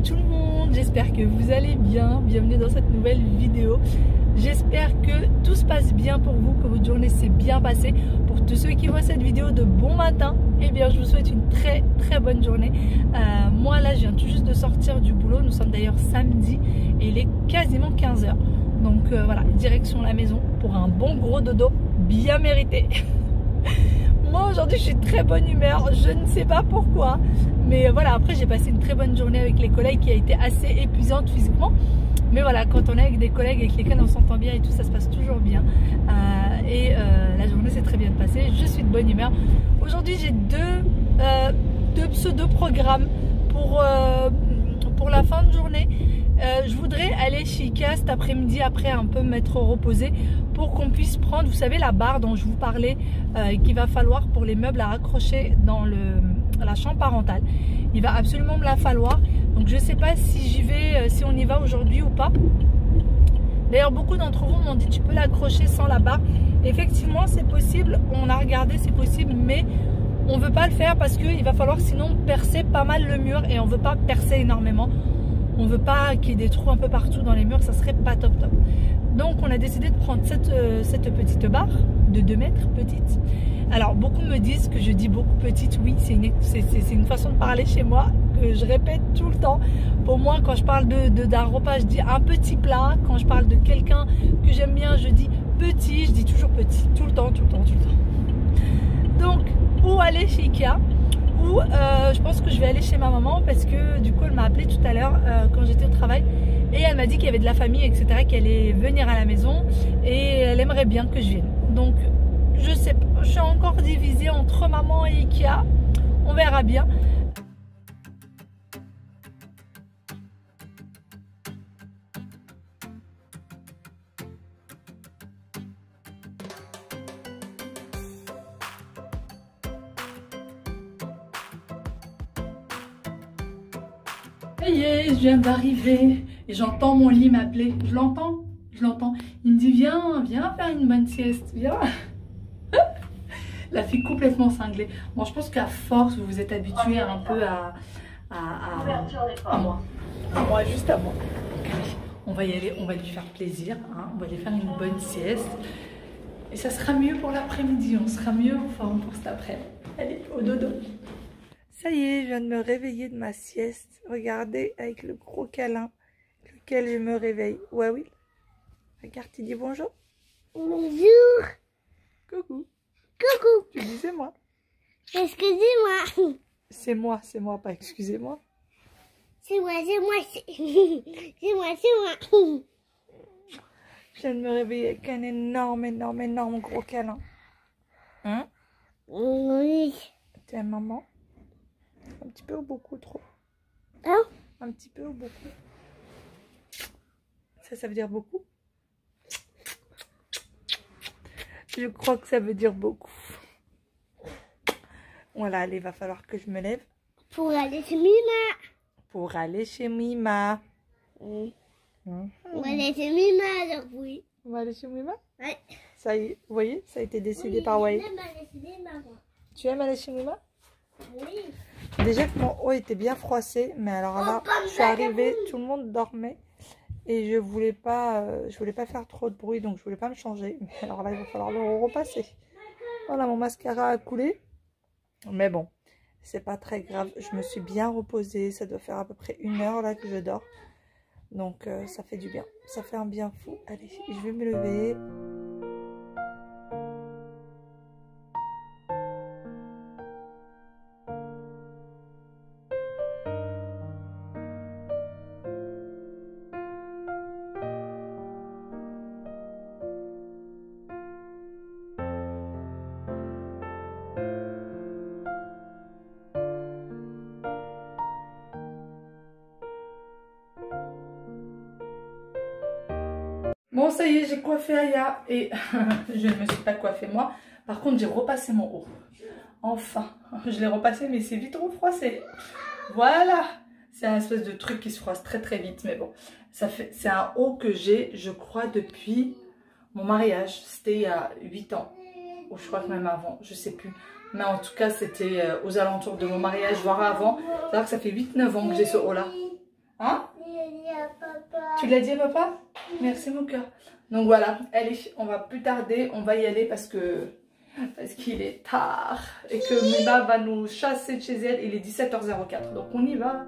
Coucou tout le monde, j'espère que vous allez bien, bienvenue dans cette nouvelle vidéo. J'espère que tout se passe bien pour vous, que votre journée s'est bien passée. Pour tous ceux qui voient cette vidéo de bon matin, eh bien je vous souhaite une très bonne journée. Moi là je viens tout juste de sortir du boulot, nous sommes d'ailleurs samedi et il est quasiment 15 h. Donc voilà, direction la maison pour un bon gros dodo bien mérité. Moi aujourd'hui je suis très bonne humeur, je ne sais pas pourquoi. Mais voilà, après j'ai passé une très bonne journée avec les collègues qui a été assez épuisante physiquement. Mais voilà, quand on est avec des collègues avec lesquels on s'entend bien et tout, ça se passe toujours bien. La journée s'est très bien passée, je suis de bonne humeur. Aujourd'hui j'ai deux pseudo-programmes pour la fin de journée. Je voudrais aller chez Ikea cet après-midi après un peu m'être reposée pour qu'on puisse prendre, vous savez, la barre dont je vous parlais qu'il va falloir pour les meubles à raccrocher dans la chambre parentale. Il va absolument me la falloir. Donc je ne sais pas si j'y vais, si on y va aujourd'hui ou pas. D'ailleurs beaucoup d'entre vous m'ont dit tu peux l'accrocher sans la barre. Effectivement c'est possible, on a regardé, c'est possible, mais on ne veut pas le faire parce qu'il va falloir sinon percer pas mal le mur et on ne veut pas percer énormément. On veut pas qu'il y ait des trous un peu partout dans les murs, ça serait pas top. Donc on a décidé de prendre cette petite barre de 2 mètres, petite. Alors beaucoup me disent que je dis beaucoup petite, oui c'est une façon de parler chez moi que je répète tout le temps. Pour moi quand je parle d'un repas je dis un petit plat, quand je parle de quelqu'un que j'aime bien je dis petit, je dis toujours petit, tout le temps. Donc ou aller chez Ikea, ou je pense que je vais aller chez ma maman parce que du coup elle m'a appelé tout à l'heure quand j'étais au travail et elle m'a dit qu'il y avait de la famille etc, qu'elle allait venir à la maison et elle aimerait bien que je vienne. Donc je sais pas, je suis encore divisée entre maman et Ikea, on verra bien. Ça y est, je viens d'arriver et j'entends mon lit m'appeler. Je l'entends. Il me dit viens faire une bonne sieste, viens. La fille complètement cinglée. Bon, je pense qu'à force, vous vous êtes habitué un peu à moi, juste à moi. Donc, allez, on va y aller, on va lui faire plaisir, hein, on va aller faire une bonne sieste. Et ça sera mieux pour l'après-midi, on sera mieux en forme pour cet après-midi. Allez, au dodo. Ça y est, je viens de me réveiller de ma sieste. Regardez, avec le gros câlin avec lequel je me réveille. Ouais, oui. Regarde, tu dis bonjour. Bonjour. Coucou. Coucou. Tu dis c'est moi. Excusez-moi. C'est moi, pas excusez-moi. C'est moi. Je viens de me réveiller avec un énorme gros câlin. Hein? Oui. T'es maman? Un petit peu ou beaucoup trop? Hein? Un petit peu ou beaucoup? Ça veut dire beaucoup? Je crois que ça veut dire beaucoup. Voilà, allez, va falloir que je me lève. Pour aller chez Mima. Pour aller chez Mima. On va aller chez Mima alors oui. On va aller chez Mima? Ouais. Ça y est, vous voyez, ça a été décidé par Wade. J'aime aller chez Mima, moi. Tu aimes aller chez Mima? Oui. Déjà que mon haut était bien froissé, mais alors là, je suis arrivée, tout le monde dormait. Et je voulais pas faire trop de bruit, donc je voulais pas me changer. Mais alors là, il va falloir le repasser. Voilà, mon mascara a coulé. Mais bon, c'est pas très grave. Je me suis bien reposée. Ça doit faire à peu près 1 heure là que je dors. Donc ça fait du bien. Ça fait un bien fou. Allez, je vais me lever. Bon, ça y est, j'ai coiffé Aya et je ne me suis pas coiffée moi. Par contre, j'ai repassé mon haut. Enfin, je l'ai repassé, mais c'est vite refroissé. Voilà, c'est un espèce de truc qui se froisse très vite, mais bon. C'est un haut que j'ai, je crois, depuis mon mariage. C'était il y a 8 ans, ou je crois que même avant, je sais plus. Mais en tout cas, c'était aux alentours de mon mariage, voire avant. C'est-à-dire que ça fait 8-9 ans que j'ai ce haut-là. Hein? J'ai dit à papa. Tu l'as dit à papa? Merci mon cœur. Donc voilà, allez, on va plus tarder, on va y aller parce qu'il est tard et que Mima va nous chasser de chez elle. Il est 17h04, donc on y va.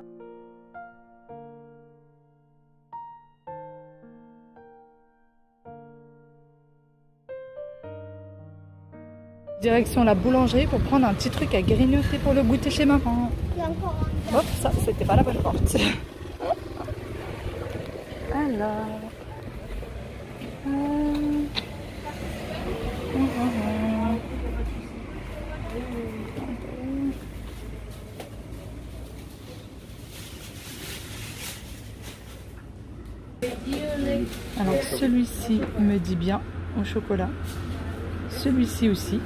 Direction la boulangerie pour prendre un petit truc à grignoter pour le goûter chez maman. Hop, ça, c'était pas la bonne porte. Alors... Alors celui-ci me dit bien au chocolat. Celui-ci aussi.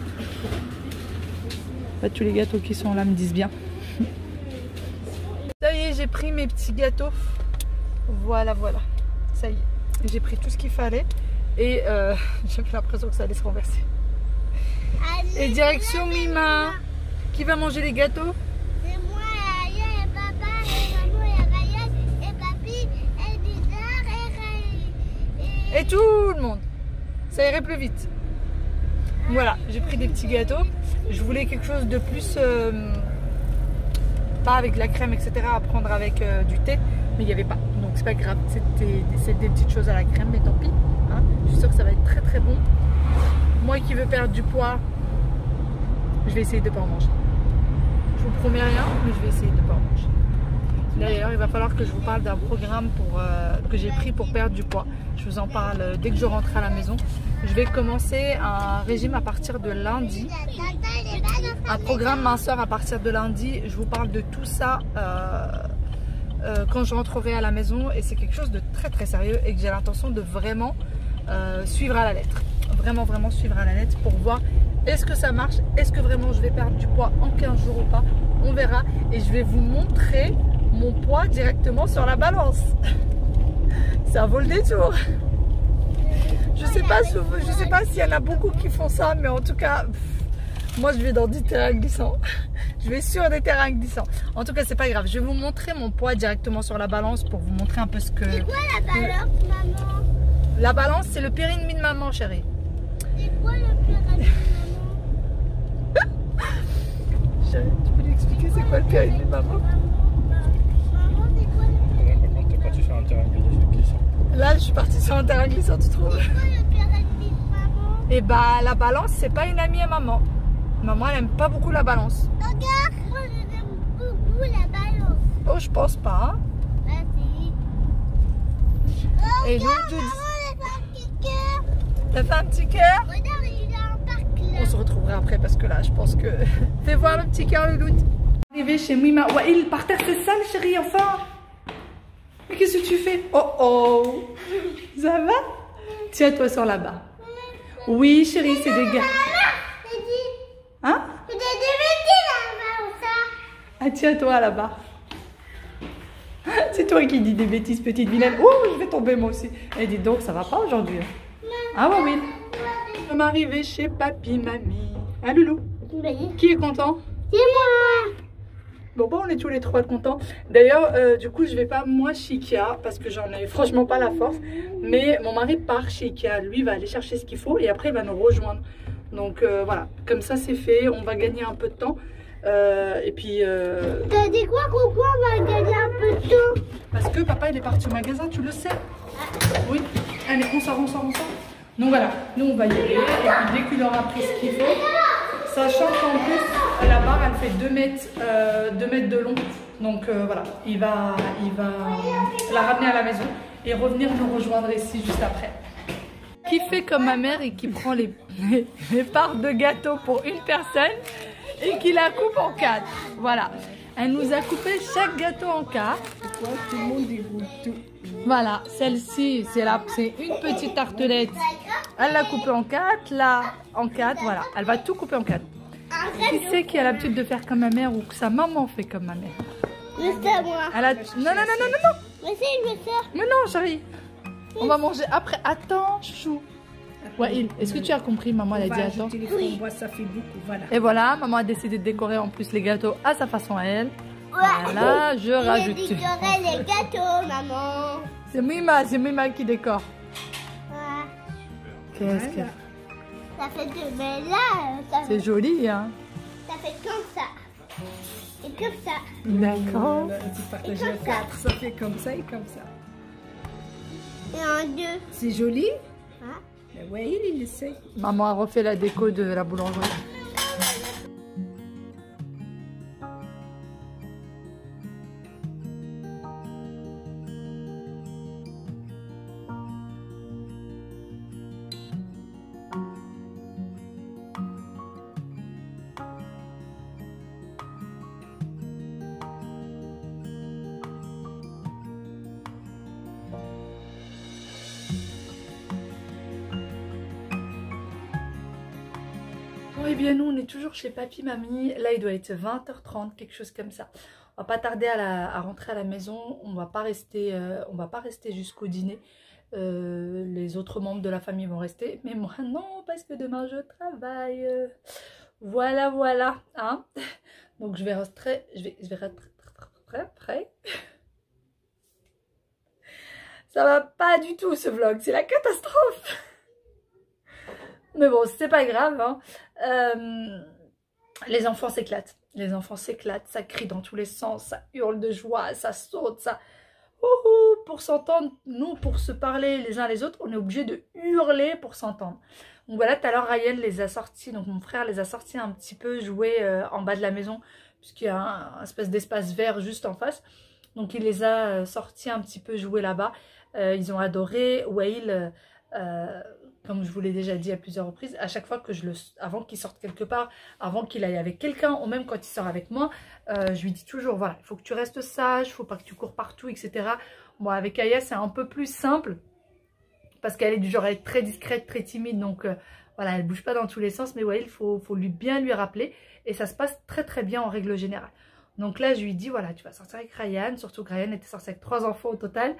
Pas tous les gâteaux qui sont là me disent bien. Ça y est, j'ai pris mes petits gâteaux. Voilà, voilà. Ça y est. J'ai pris tout ce qu'il fallait. Et j'avais l'impression que ça allait se renverser. Et direction Mima. Qui va manger les gâteaux? C'est moi, Aya, et papa, et maman, et Ryan, et papi, et Bizarre, Et tout le monde. Ça irait plus vite. Voilà, j'ai pris des petits gâteaux. Je voulais quelque chose de plus... pas avec de la crème, etc. à prendre avec du thé. Mais il n'y avait pas. Donc c'est pas grave. C'est des petites choses à la crème, mais tant pis. Hein. Je suis sûre que ça va être très très bon. Moi qui veux perdre du poids, je vais essayer de ne pas en manger. Je vous promets rien, mais je vais essayer de ne pas en manger. D'ailleurs, il va falloir que je vous parle d'un programme que j'ai pris pour perdre du poids. Je vous en parle dès que je rentrerai à la maison. Je vais commencer un régime à partir de lundi. Un programme minceur à partir de lundi. Je vous parle de tout ça quand je rentrerai à la maison. Et c'est quelque chose de très très sérieux et que j'ai l'intention de vraiment suivre à la lettre. Vraiment suivre à la lettre pour voir est-ce que ça marche, est-ce que vraiment je vais perdre du poids en 15 jours ou pas. On verra et je vais vous montrer mon poids directement sur la balance. Ça vaut le détour. Je sais pas s'il y en a beaucoup qui font ça, mais en tout cas, moi je vais dans des terrains glissants. Je vais sur des terrains glissants. En tout cas, c'est pas grave. Je vais vous montrer mon poids directement sur la balance pour vous montrer un peu ce que... C'est quoi la balance, maman? La balance, c'est le périnée de maman, chérie. C'est quoi le pyramide, maman? Chérie, tu peux lui expliquer c'est quoi le périnée de maman? Maman, c'est quoi le pyramide? Par contre, t'es parti sur un terrain glissant. Là, je suis partie sur un terrain glissant, tu trouves? C'est quoi le pyramide, maman? Et bah, la balance, c'est pas une amie à maman. Maman, elle aime pas beaucoup la balance. Regarde, moi j'aime beaucoup la balance. Oh, je pense pas. Hein? Vas-y. Et donc, Regarde, je maman, dis... elle fait un petit cœur. T'as fait un petit cœur? Regarde, il a un parc là. On se retrouvera après parce que là, je pense que... Fais voir le petit cœur, le doute. Arrivé chez Mima. Wail, par terre, c'est sale, chérie, enfin. Mais qu'est-ce que tu fais? Oh oh. Ça va? Tiens-toi sur la barre. Oui, chérie, c'est des gars. J'ai dit, Hein? j'ai des bêtises là-bas, ça. Ah, tiens-toi là-bas. C'est toi qui dis des bêtises, petite vilaine. Oh, je vais tomber moi aussi. Et dis donc, ça va pas aujourd'hui. Ah ouais, oui. Je suis arrivée chez papy, mamie. Ah, Loulou. Qui est content? C'est moi. Bon, on est tous les trois contents. D'ailleurs, du coup, je vais pas moi chez Ikea parce que j'en ai franchement pas la force. Mais mon mari part chez Ikea. Lui va aller chercher ce qu'il faut et après il va nous rejoindre. Donc voilà, comme ça c'est fait. On va gagner un peu de temps. Et puis... T'as dit quoi, Coco? On va gagner un peu de temps. Parce que papa il est parti au magasin, tu le sais. Oui. Allez, on sort. Donc voilà, nous on va y aller. Et puis dès qu'il aura pris ce qu'il faut, sachant qu'en plus la barre elle fait 2 mètres de long. Donc voilà, il va la ramener à la maison et revenir nous rejoindre ici juste après. Qui fait comme ma mère et qui prend les parts de gâteau pour une personne et qui la coupe en 4. Voilà. Elle nous a coupé chaque gâteau en 4. Tout le monde dégoûte tout. Voilà, celle-ci, c'est une petite tartelette. Elle l'a coupée en 4, là en 4, voilà. Elle va tout couper en 4. Qui c'est qui a l'habitude de faire comme ma mère ou que sa maman fait comme ma mère? Mais c'est moi. Elle a... Non. Mais c'est une sœur. Mais non, chérie. On va manger après. Attends, chou. Ouais, est-ce que tu as compris? Maman, elle a dit attends. Ça fait beaucoup, voilà. Et voilà, maman a décidé de décorer en plus les gâteaux à sa façon à elle. Voilà, je rajoute. J'ai décoré les gâteaux, maman. C'est Mima qui décore. Ouais. Qu'est-ce que... Ça fait de... Mais là, ça C'est joli, hein. ça fait comme ça. Et comme ça. D'accord. Tu partages à 4, ça fait comme ça et comme ça. Et en deux. C'est joli? Hein? Mais oui, il le sait. Maman a refait la déco de la boulangerie. Eh bien nous on est toujours chez papy mamie, là il doit être 20h30, quelque chose comme ça. On va pas tarder à rentrer à la maison, on va pas rester jusqu'au dîner. Les autres membres de la famille vont rester, mais moi non parce que demain je travaille. Voilà hein. Donc je vais rester très près. Ça va pas du tout ce vlog, c'est la catastrophe. Mais bon, c'est pas grave, hein. Les enfants s'éclatent. Les enfants s'éclatent, ça crie dans tous les sens, ça hurle de joie, ça saute, ça... Pour s'entendre, nous, pour se parler les uns les autres, on est obligé de hurler pour s'entendre. Donc voilà, tout à l'heure, Ryan les a sortis, donc mon frère les a sortis un petit peu jouer en bas de la maison, puisqu'il y a un espèce d'espace vert juste en face. Donc il les a sortis un petit peu jouer là-bas. Ils ont adoré. Wael... comme je vous l'ai déjà dit à plusieurs reprises, à chaque fois que avant qu'il sorte quelque part, avant qu'il aille avec quelqu'un, ou même quand il sort avec moi, je lui dis toujours, voilà, il faut que tu restes sage, il ne faut pas que tu cours partout, etc. Bon, avec Aya, c'est un peu plus simple, parce qu'elle est du genre à être très discrète, très timide, donc voilà, elle ne bouge pas dans tous les sens, mais ouais, il faut bien lui rappeler, et ça se passe très très bien en règle générale. Donc là, je lui dis, voilà, tu vas sortir avec Ryan, surtout que Ryan était sorti avec 3 enfants au total.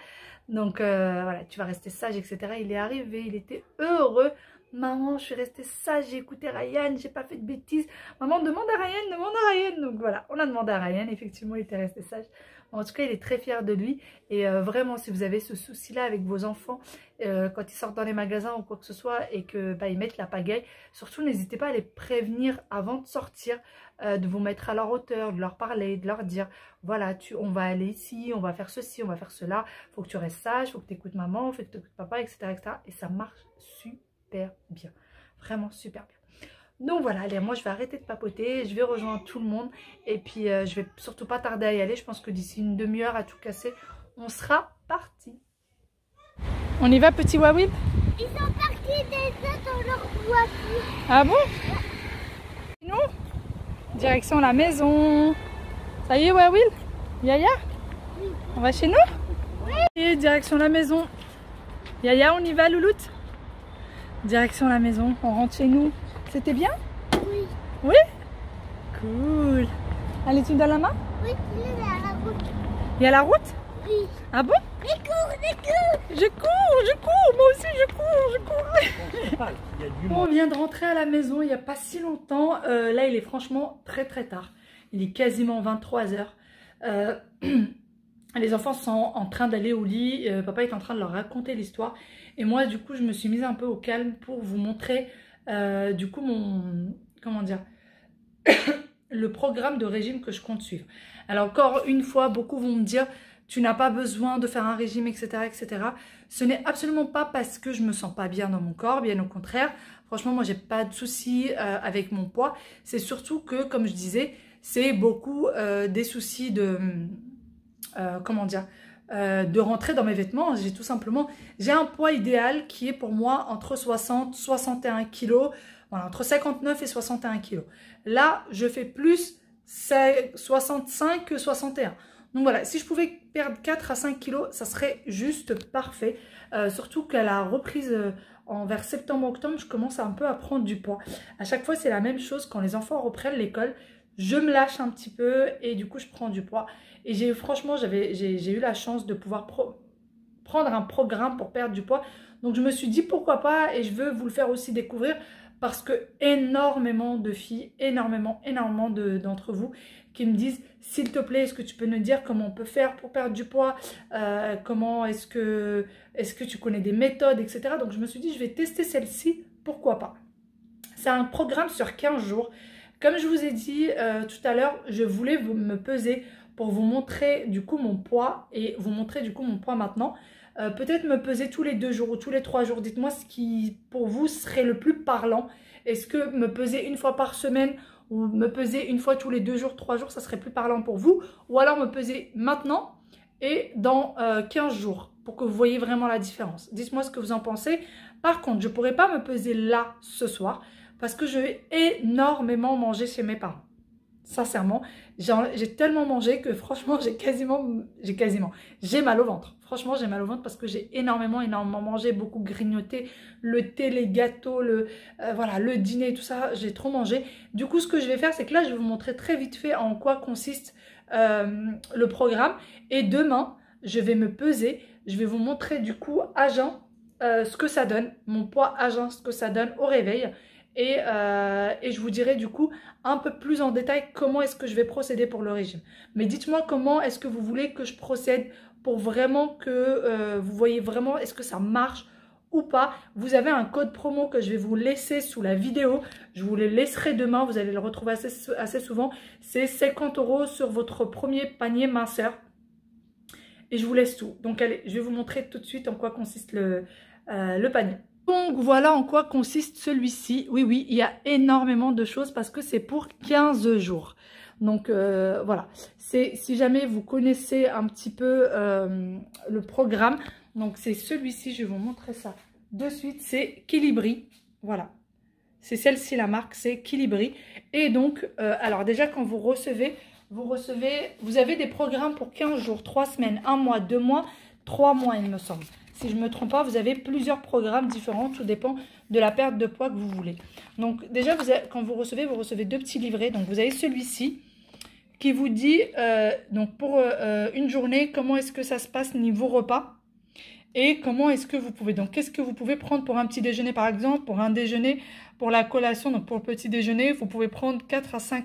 Donc voilà, tu vas rester sage, etc. Il est arrivé, il était heureux. Maman, je suis restée sage, j'ai écouté Ryan, j'ai pas fait de bêtises. Maman, demande à Ryan, demande à Ryan. Donc voilà, on a demandé à Ryan, effectivement, il était resté sage. En tout cas, il est très fier de lui. Et vraiment, si vous avez ce souci-là avec vos enfants, quand ils sortent dans les magasins ou quoi que ce soit, et que bah, ils mettent la pagaille, surtout n'hésitez pas à les prévenir avant de sortir, de vous mettre à leur hauteur, de leur parler, de leur dire, voilà, on va aller ici, on va faire ceci, on va faire cela, faut que tu restes sage, faut que tu écoutes maman, faut que tu écoutes papa, etc., etc. Et ça marche super bien, vraiment super bien. Donc voilà, allez, moi je vais arrêter de papoter, je vais rejoindre tout le monde et puis je vais surtout pas tarder à y aller. Je pense que d'ici une demi-heure à tout casser, on sera parti. On y va, petit Wawil? Ils sont partis déjà dans leur voiture. Ah bon? Nous, direction la maison. Ça y est, Wawil? Yaya? Oui. On va chez nous? Oui. Et direction la maison. Yaya, on y va, Louloute? Direction la maison, on rentre chez nous. C'était bien? Oui. Oui? Cool. Allez, tu me donnes la main? Oui, il est à la route. Il y a la route? Oui. Ah bon? Il court, il court. Je cours, moi aussi je cours. On vient de rentrer à la maison il n'y a pas si longtemps. Là, il est franchement très très tard. Il est quasiment 23 h. Les enfants sont en train d'aller au lit. Papa est en train de leur raconter l'histoire. Et moi, du coup, je me suis mise un peu au calme pour vous montrer, du coup, comment dire, le programme de régime que je compte suivre. Alors, encore une fois, beaucoup vont me dire, tu n'as pas besoin de faire un régime, etc., etc. Ce n'est absolument pas parce que je me sens pas bien dans mon corps, bien au contraire. Franchement, moi, j'ai pas de soucis avec mon poids. C'est surtout que, comme je disais, c'est beaucoup des soucis de... comment dire, de rentrer dans mes vêtements. J'ai un poids idéal qui est pour moi entre 60 et 61 kg, voilà, entre 59 et 61 kg. Là, je fais plus 65 que 61. Donc voilà, si je pouvais perdre 4 à 5 kg, ça serait juste parfait. Surtout qu'à la reprise vers septembre-octobre, je commence un peu à prendre du poids. À chaque fois, c'est la même chose. Quand les enfants reprennent l'école, je me lâche un petit peu et du coup, je prends du poids. Et franchement, j'ai eu la chance de pouvoir prendre un programme pour perdre du poids. Donc, je me suis dit pourquoi pas, et je veux vous le faire aussi découvrir parce que énormément de filles, énormément d'entre vous qui me disent s'il te plaît, est-ce que tu peux nous dire comment on peut faire pour perdre du poids, comment est-ce que tu connais des méthodes, etc. Donc je me suis dit, je vais tester celle-ci, pourquoi pas. C'est un programme sur 15 jours. Comme je vous ai dit tout à l'heure, je voulais me peser pour vous montrer du coup mon poids et vous montrer du coup mon poids maintenant. Peut-être me peser tous les 2 jours ou tous les 3 jours. Dites-moi ce qui pour vous serait le plus parlant. Est-ce que me peser une fois par semaine ou me peser une fois tous les 2 jours, 3 jours, ça serait plus parlant pour vous? Ou alors me peser maintenant et dans 15 jours pour que vous voyez vraiment la différence. Dites-moi ce que vous en pensez. Par contre, je ne pourrais pas me peser là ce soir parce que je vais énormément manger chez mes parents. Sincèrement, j'ai tellement mangé que franchement, j'ai mal au ventre. Franchement, j'ai mal au ventre parce que j'ai énormément mangé, beaucoup grignoté, le thé, les gâteaux, voilà, le dîner, tout ça, j'ai trop mangé. Du coup, ce que je vais faire, c'est que là, je vais vous montrer très vite fait en quoi consiste le programme. Et demain, je vais me peser, je vais vous montrer du coup à jeun ce que ça donne, mon poids à jeun, ce que ça donne au réveil. Et je vous dirai du coup un peu plus en détail comment est-ce que je vais procéder pour le régime. Mais dites-moi comment est-ce que vous voulez que je procède pour vraiment que vous voyez vraiment est-ce que ça marche ou pas. Vous avez un code promo que je vais vous laisser sous la vidéo. Je vous le laisserai demain, vous allez le retrouver assez souvent. C'est 50 € sur votre premier panier minceur. Et je vous laisse tout. Donc allez, je vais vous montrer tout de suite en quoi consiste le panier. Donc voilà en quoi consiste celui-ci. Oui, il y a énormément de choses parce que c'est pour 15 jours. Donc voilà, si jamais vous connaissez un petit peu le programme, donc c'est celui-ci, je vais vous montrer ça de suite, c'est Kilibri. Voilà, c'est celle-ci la marque, c'est Kilibri. Et donc, alors déjà quand vous recevez, vous avez des programmes pour 15 jours, 3 semaines, 1 mois, 2 mois, 3 mois il me semble. Si je ne me trompe pas, vous avez plusieurs programmes différents. Tout dépend de la perte de poids que vous voulez. Donc déjà, quand vous recevez 2 petits livrets. Donc vous avez celui-ci qui vous dit, donc pour une journée, comment est-ce que ça se passe niveau repas. Et comment est-ce que vous pouvez, donc qu'est-ce que vous pouvez prendre pour un petit déjeuner par exemple, pour un déjeuner, pour la collation, donc pour le petit déjeuner, vous pouvez prendre 4 à 5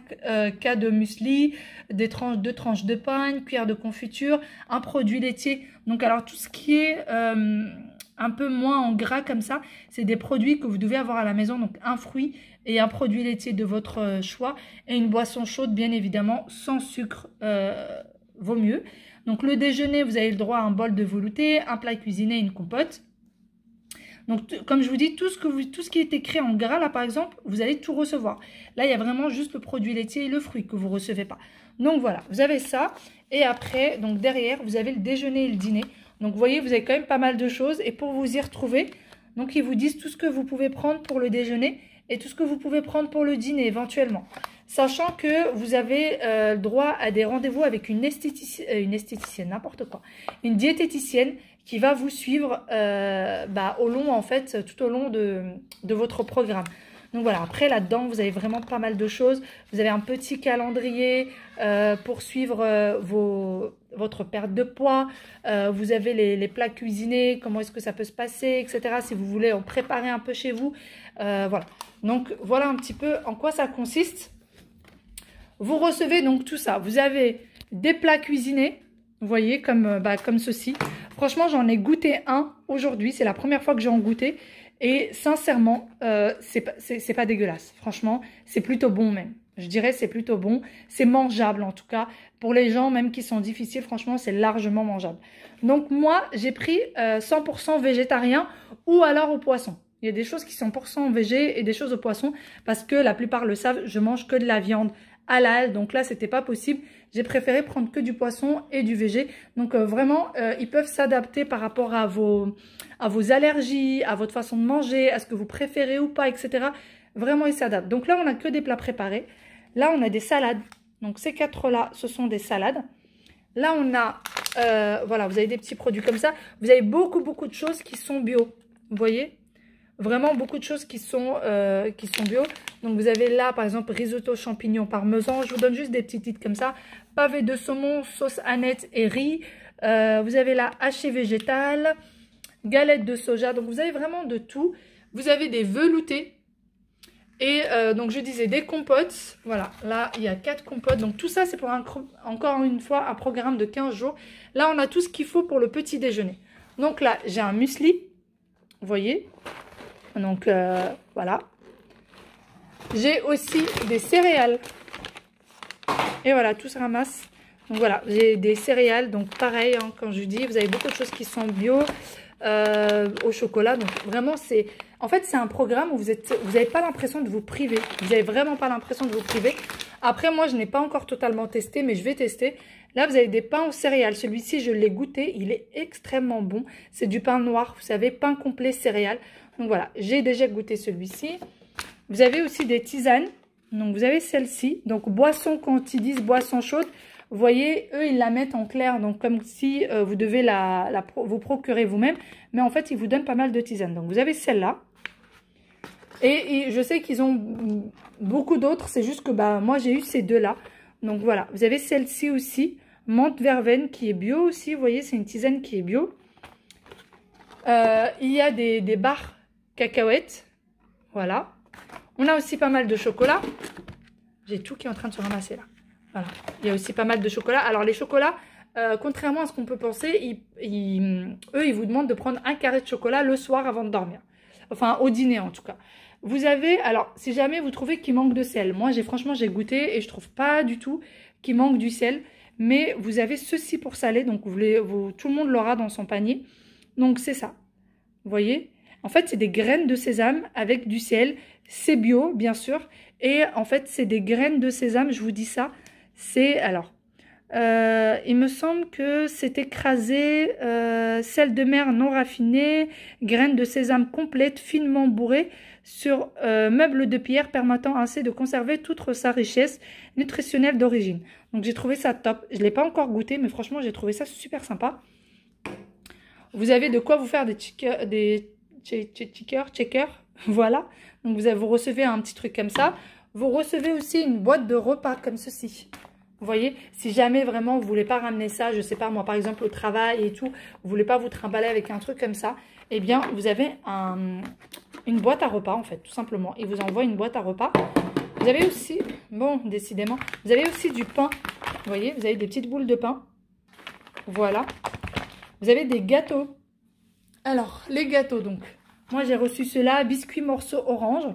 cas de muesli, 2 tranches de pain, une cuillère de confiture, un produit laitier. Donc alors tout ce qui est un peu moins en gras comme ça, c'est des produits que vous devez avoir à la maison, donc un fruit et un produit laitier de votre choix et une boisson chaude bien évidemment, sans sucre vaut mieux. Donc le déjeuner, vous avez le droit à un bol de velouté, un plat cuisiné et une compote. Donc comme je vous dis, tout ce qui est écrit en gras là par exemple, vous allez tout recevoir. Là il y a vraiment juste le produit laitier et le fruit que vous ne recevez pas. Donc voilà, vous avez ça. Et après, donc derrière, vous avez le déjeuner et le dîner. Donc vous voyez, vous avez quand même pas mal de choses. Et pour vous y retrouver, donc ils vous disent tout ce que vous pouvez prendre pour le déjeuner et tout ce que vous pouvez prendre pour le dîner éventuellement. Sachant que vous avez le droit à des rendez-vous avec une esthéticienne, n'importe quoi. Une diététicienne qui va vous suivre au long, en fait, tout au long de votre programme. Donc voilà, après là-dedans, vous avez vraiment pas mal de choses. Vous avez un petit calendrier pour suivre votre perte de poids. Vous avez les plats cuisinés, comment est-ce que ça peut se passer, etc. Si vous voulez en préparer un peu chez vous. Voilà. Donc voilà un petit peu en quoi ça consiste. Vous recevez donc tout ça. Vous avez des plats cuisinés, vous voyez, comme ceci. Franchement, j'en ai goûté un aujourd'hui. C'est la première fois que j'en goûtais. Et sincèrement, c'est pas dégueulasse. Franchement, c'est plutôt bon même. Je dirais c'est plutôt bon. C'est mangeable en tout cas. Pour les gens même qui sont difficiles, franchement, c'est largement mangeable. Donc moi, j'ai pris 100% végétarien ou alors au poisson. Il y a des choses qui sont 100% végé et des choses au poisson. Parce que la plupart le savent, je mange que de la viande halal. Donc là, c'était pas possible. J'ai préféré prendre que du poisson et du végé. Donc vraiment, ils peuvent s'adapter par rapport à vos allergies, à votre façon de manger, à ce que vous préférez ou pas, etc. Vraiment, ils s'adaptent. Donc là, on n'a que des plats préparés. Là, on a des salades. Donc ces 4-là, ce sont des salades. Là, on a, voilà, vous avez des petits produits comme ça. Vous avez beaucoup de choses qui sont bio. Vous voyez ? Vraiment beaucoup de choses qui sont bio. Donc vous avez là par exemple risotto champignons parmesan. Je vous donne juste des petits titres comme ça. Pavé de saumon, sauce aneth et riz. Vous avez là haché végétal, galette de soja. Donc vous avez vraiment de tout. Vous avez des veloutés. Et donc je disais des compotes, voilà, là il y a 4 compotes, donc tout ça c'est pour encore une fois un programme de 15 jours. Là on a tout ce qu'il faut pour le petit déjeuner. Donc là j'ai un muesli, vous voyez, donc voilà. J'ai aussi des céréales, et voilà, tout se ramasse. Donc voilà, j'ai des céréales, donc pareil, hein, quand je dis, vous avez beaucoup de choses qui sont bio, au chocolat, donc vraiment c'est... En fait, c'est un programme où vous n'avez pas l'impression de vous priver. Vous n'avez vraiment pas l'impression de vous priver. Après, moi, je n'ai pas encore totalement testé, mais je vais tester. Là, vous avez des pains aux céréales. Celui-ci, je l'ai goûté. Il est extrêmement bon. C'est du pain noir, vous savez, pain complet céréales. Donc voilà, j'ai déjà goûté celui-ci. Vous avez aussi des tisanes. Donc, vous avez celle-ci. Donc, boisson, quand ils disent boisson chaude, vous voyez, eux, ils la mettent en clair. Donc, comme si vous devez vous procurer vous-même. Mais en fait, ils vous donnent pas mal de tisanes. Donc, vous avez celle-là. Et je sais qu'ils ont beaucoup d'autres, c'est juste que bah, moi j'ai eu ces deux-là. Donc voilà, vous avez celle-ci aussi, menthe verveine qui est bio aussi, vous voyez, c'est une tisane qui est bio. Il y a des barres cacahuètes, voilà. On a aussi pas mal de chocolat. J'ai tout qui est en train de se ramasser là. Voilà, il y a aussi pas mal de chocolat. Alors les chocolats, contrairement à ce qu'on peut penser, eux ils vous demandent de prendre un carré de chocolat le soir avant de dormir. Enfin au dîner en tout cas. Vous avez, alors si jamais vous trouvez qu'il manque de sel, moi franchement j'ai goûté et je trouve pas du tout qu'il manque du sel, mais vous avez ceci pour saler, donc tout le monde l'aura dans son panier, donc c'est ça, vous voyez, en fait c'est des graines de sésame avec du sel, c'est bio bien sûr, et en fait c'est des graines de sésame, je vous dis ça, c'est alors... il me semble que c'est écrasé, sel de mer non raffiné, graines de sésame complètes, finement bourrées sur meuble de pierre permettant ainsi de conserver toute sa richesse nutritionnelle d'origine. Donc j'ai trouvé ça top. Je ne l'ai pas encore goûté, mais franchement j'ai trouvé ça super sympa. Vous avez de quoi vous faire des checkers, voilà. Donc vous recevez un petit truc comme ça. Vous recevez aussi une boîte de repas comme ceci. Vous voyez, si jamais vraiment vous voulez pas ramener ça, je sais pas moi par exemple au travail et tout, vous voulez pas vous trimballer avec un truc comme ça, eh bien vous avez une boîte à repas en fait, tout simplement. Il vous envoie une boîte à repas. Vous avez aussi, bon décidément, vous avez aussi du pain. Vous voyez, vous avez des petites boules de pain. Voilà. Vous avez des gâteaux. Alors, les gâteaux donc. Moi j'ai reçu ceux-là, biscuits morceaux orange.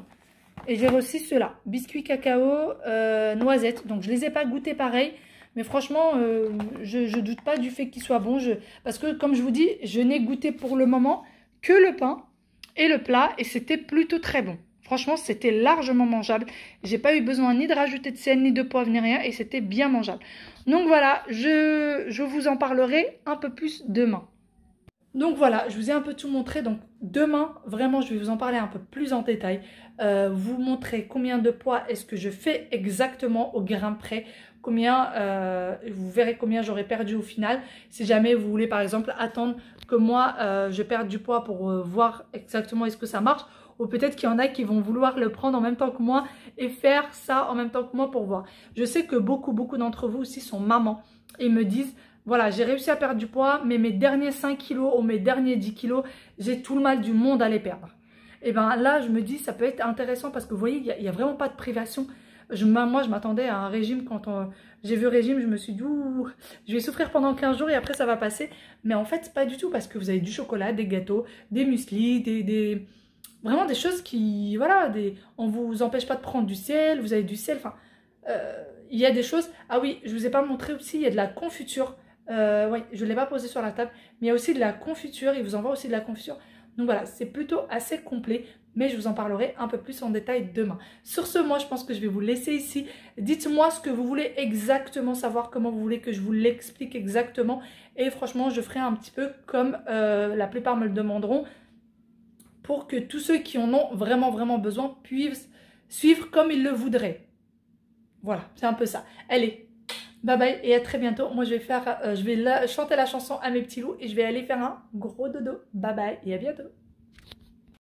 Et j'ai reçu ceux-là, biscuits cacao, noisettes. Donc je les ai pas goûtés pareil. Mais franchement, je doute pas du fait qu'ils soient bons. Parce que comme je vous dis, je n'ai goûté pour le moment que le pain et le plat. Et c'était plutôt très bon. Franchement, c'était largement mangeable. J'ai pas eu besoin ni de rajouter de sel, ni de poivre, ni rien. Et c'était bien mangeable. Donc voilà, je vous en parlerai un peu plus demain. Donc voilà, je vous ai un peu tout montré. Donc demain, vraiment, je vais vous en parler un peu plus en détail. Vous montrer combien de poids est-ce que je fais exactement au grain près. Combien, vous verrez combien j'aurai perdu au final. Si jamais vous voulez par exemple attendre que moi, je perde du poids pour voir exactement est-ce que ça marche. Ou peut-être qu'il y en a qui vont vouloir le prendre en même temps que moi et faire ça en même temps que moi pour voir. Je sais que beaucoup d'entre vous aussi sont mamans et me disent... Voilà, j'ai réussi à perdre du poids, mais mes derniers 5 kilos ou mes derniers 10 kilos, j'ai tout le mal du monde à les perdre. Et bien là, je me dis, ça peut être intéressant parce que vous voyez, il n'y a vraiment pas de privation. Moi, je m'attendais à un régime. Quand j'ai vu régime, je me suis dit, ouh, je vais souffrir pendant 15 jours et après ça va passer. Mais en fait, pas du tout parce que vous avez du chocolat, des gâteaux, des mueslis, vraiment des choses qui, voilà, on ne vous empêche pas de prendre du sel, vous avez du sel, enfin, il y a des choses. Ah oui, je ne vous ai pas montré aussi, il y a de la confiture. Oui, je ne l'ai pas posé sur la table, mais il y a aussi de la confiture, il vous envoie aussi de la confiture. Donc voilà, c'est plutôt assez complet, mais je vous en parlerai un peu plus en détail demain. Sur ce, moi je pense que je vais vous laisser ici. Dites-moi ce que vous voulez exactement savoir, comment vous voulez que je vous l'explique exactement. Et franchement, je ferai un petit peu comme la plupart me le demanderont, pour que tous ceux qui en ont vraiment besoin puissent suivre comme ils le voudraient. Voilà, c'est un peu ça. Allez, bye bye et à très bientôt. Moi je vais chanter la chanson à mes petits loups et je vais aller faire un gros dodo. Bye bye et à bientôt.